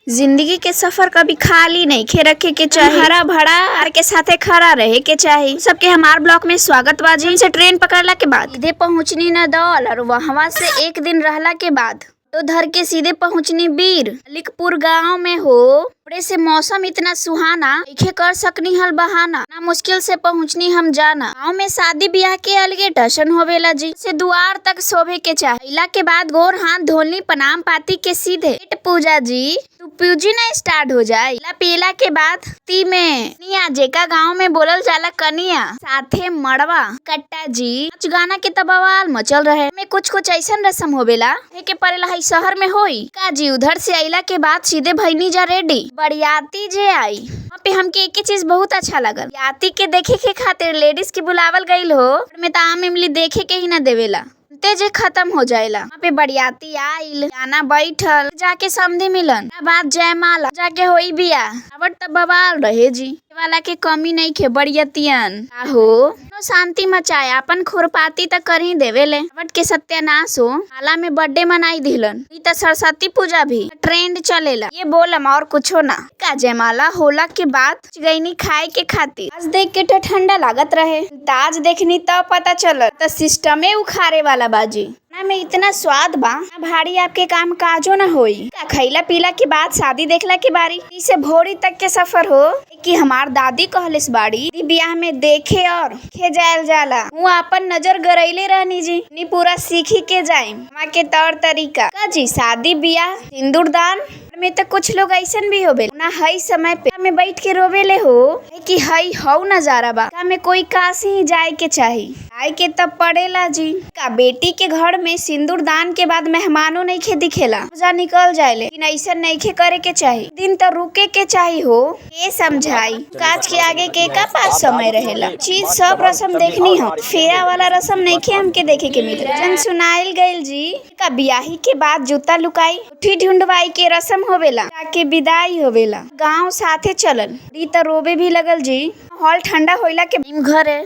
जिंदगी के सफर कभी खाली नहीं खे रखे के चाही, हरा भरा और के साथे खड़ा रहे के चाही। सबके हमार ब्लॉक में स्वागत बाजी। से ट्रेन पकड़ला के बाद सीधे पहुंचनी नदौल और वहां से एक दिन रहला के बाद तो धर के सीधे पहुंचनी बीर मलिकपुर गांव में हो। बड़े से मौसम इतना सुहाना देखे कर सकनी हल बहाना ना मुश्किल से पहुंचनी हम जाना। गाँव में शादी ब्याह के अलगे टशन होवेला जी से दुआर तक शोभे के चाहिला के बाद गोर हाथ धोलनी प्रणाम पाती के सीधे पेट पूजा जी तू पूजी ना स्टार्ट हो जाए। पीला के बाद ती में निया जेका गाँव में बोलल जाला कनिया साथे मड़वा कट्टा जी गाना के तबवाल मचल रहे में कुछ ऐसा रस्म होवेला के परेला है शहर में होई का जी। उधर से आइला के बाद सीधे भईनी जा रेडी बरियाती जे आई वहाँ पे हमके एक ही चीज बहुत अच्छा लगल। याती के देखे के खातिर लेडीज की बुलावल गईल हो में तो आम इमली देखे के ही ना देवेला तेजे खत्म हो जाएला। वहाँ पे बरियाती आइल गाना बैठल जाके समधी मिलन बाद जयमाला जाके होई बिया अब तब बवाल रहे जी वाला के कमी नहीं खे बरियतियन हो शांति मचाए अपन खुरपाती तक कर ही देवेले बट के सत्यानाश हो। हाला में बर्थडे मनाई दिलन तो सरस्वती पूजा भी ट्रेंड चलेला ये बोलम और कुछो ना का। जयमाला होला के बाद गईनी खाए के खातिर आज देख के तो ठंडा लागत रहे ताज देखनी तब पता चलत तो सिस्टमे उखाड़े वाला बाजी में इतना स्वाद बा भारी आपके काम काजो न होई। खैला पीला के बाद शादी देखला के बारी इसे भोरी तक के सफर हो कि हमार दादी कहलिस बाड़ी ब्याह में देखे और खे जायल जाला वो अपन नजर गरैले रहनी जी नी पूरा सीखी के जाए वहाँ के तौर तरीका का जी। शादी ब्याह सिंदूर दान में तो कुछ लोग ऐसन भी होबे ना हई समय पे में बैठ के रोवेले हो कि हई हौ नजारा बा में कोई काश ही जाए के चाही आए के तब पड़ेला जी का। बेटी के घर में सिंदूर दान के बाद मेहमानों नहीं खे दिखेला जा निकल जाए लेकिन ऐसा नहीं खे करे के चाही दिन तो रुके के चाही हो। ये समझाई काज के आगे के का पास समय रहेला चीज सब रस्म देखनी हो फेरा वाला रस्म नहीं खे हमके देखे के मिले जन सुनाइल गईल जी का। ब्याही के बाद जूता लुकाई उठी ढूंढवाई के रस्म होवेला जाके विदाई होवेला गाँव साथे चलल दी तो रोबे भी लगल जी। हॉल ठंडा होइला के घरे